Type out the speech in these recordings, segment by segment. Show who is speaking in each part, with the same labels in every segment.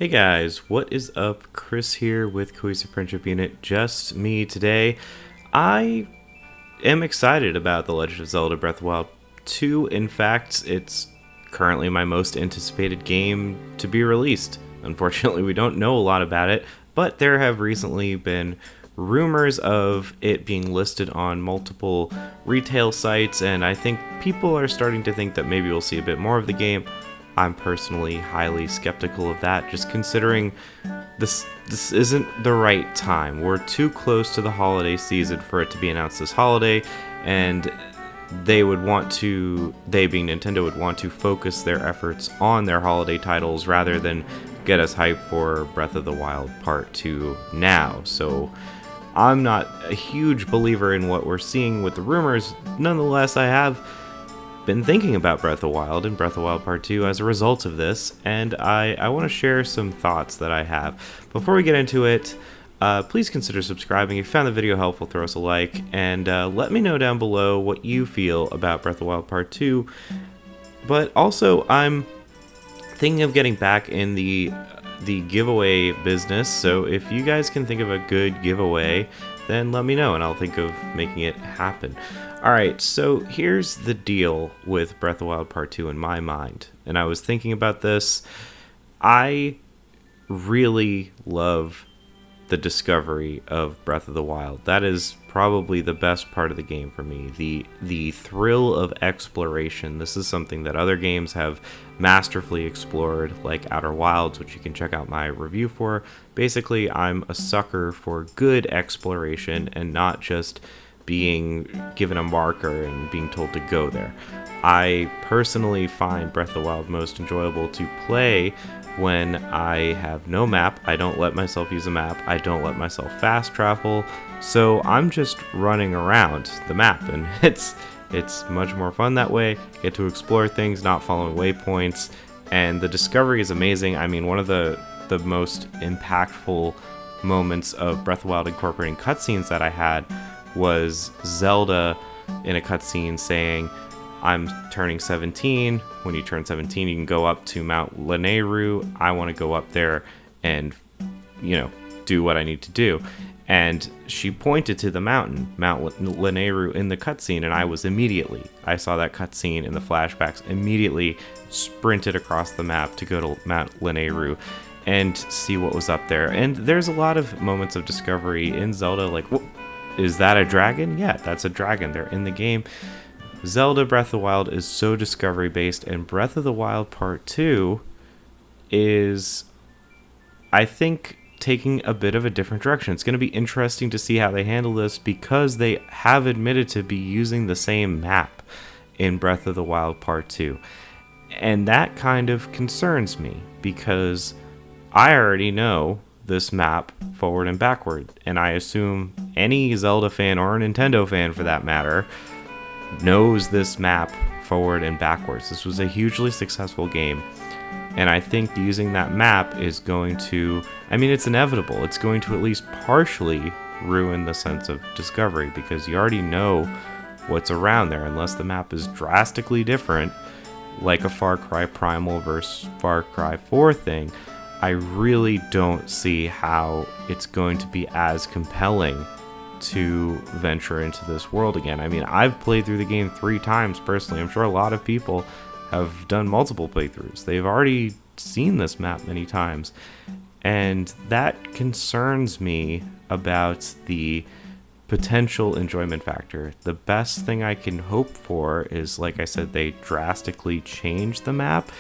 Speaker 1: Hey guys, what is up? Chris here with Cohesive Friendship Unit. Just me today. I am excited about The Legend of Zelda Breath of the Wild 2. In fact, it's currently my most anticipated game to be released. Unfortunately, we don't know a lot about it, but there have recently been rumors of it being listed on multiple retail sites, and I think people are starting to think that maybe we'll see a bit more of the game. I'm personally highly skeptical of that, just considering this isn't the right time. We're too close to the holiday season for it to be announced this holiday, and they being Nintendo, would want to focus their efforts on their holiday titles rather than get us hyped for Breath of the Wild Part 2 now. So I'm not a huge believer in what we're seeing with the rumors. Nonetheless, I have been thinking about Breath of the Wild and Breath of the Wild Part 2 as a result of this, and I want to share some thoughts that I have. Before we get into it, please consider subscribing. If you found the video helpful, throw us a like, and let me know down below what you feel about Breath of the Wild Part 2. But also, I'm thinking of getting back in the giveaway business, so if you guys can think of a good giveaway, then let me know and I'll think of making it happen. Alright, so here's the deal with Breath of the Wild Part 2 in my mind, and I was thinking about this. I really love the discovery of Breath of the Wild. That is probably the best part of the game for me. The thrill of exploration. This is something that other games have masterfully explored, like Outer Wilds, which you can check out my review for. Basically, I'm a sucker for good exploration and not just being given a marker and being told to go there. I personally find Breath of the Wild most enjoyable to play when I have no map. I don't let myself use a map. I don't let myself fast travel. So I'm just running around the map, and it's much more fun that way. Get to explore things, not following waypoints, and the discovery is amazing. I mean, one of the most impactful moments of Breath of the Wild incorporating cutscenes that I had was Zelda in a cutscene saying, I'm turning 17. When you turn 17, you can go up to Mount Lanayru. I want to go up there and, do what I need to do. And she pointed to the mountain, Mount Lanayru, in the cutscene, and I saw that cutscene in the flashbacks, immediately sprinted across the map to go to Mount Lanayru and see what was up there. And there's a lot of moments of discovery in Zelda, like, is that a dragon? Yeah, that's a dragon. They're in the game. Zelda Breath of the Wild is so discovery based, and Breath of the Wild Part 2 is, I think, taking a bit of a different direction. It's going to be interesting to see how they handle this, because they have admitted to be using the same map in Breath of the Wild Part 2. And that kind of concerns me, because I already know this map forward and backward, and I assume any Zelda fan, or a Nintendo fan for that matter, knows this map forward and backwards. This was a hugely successful game, and I think using that map is going to, it's inevitable. It's going to at least partially ruin the sense of discovery, because you already know what's around there, unless the map is drastically different, like a Far Cry Primal versus Far Cry 4 thing. I really don't see how it's going to be as compelling to venture into this world again. I've played through the game 3 times personally. I'm sure a lot of people have done multiple playthroughs. They've already seen this map many times, and that concerns me about the potential enjoyment factor. The best thing I can hope for is, like I said, they drastically change the map,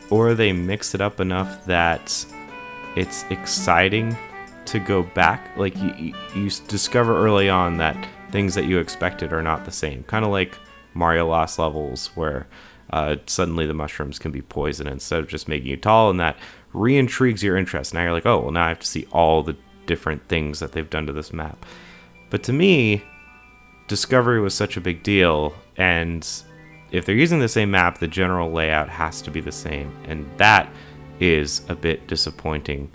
Speaker 1: or they mix it up enough that it's exciting to go back. Like, you discover early on that things that you expected are not the same. Kind of like Mario Lost Levels, where suddenly the mushrooms can be poison instead of just making you tall, and that re-intrigues your interest. Now you're like, oh, well, now I have to see all the different things that they've done to this map. But to me, discovery was such a big deal, and if they're using the same map, the general layout has to be the same, and that is a bit disappointing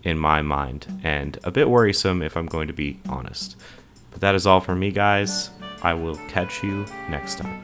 Speaker 1: in my mind, and a bit worrisome if I'm going to be honest. But that is all from me, guys. I will catch you next time.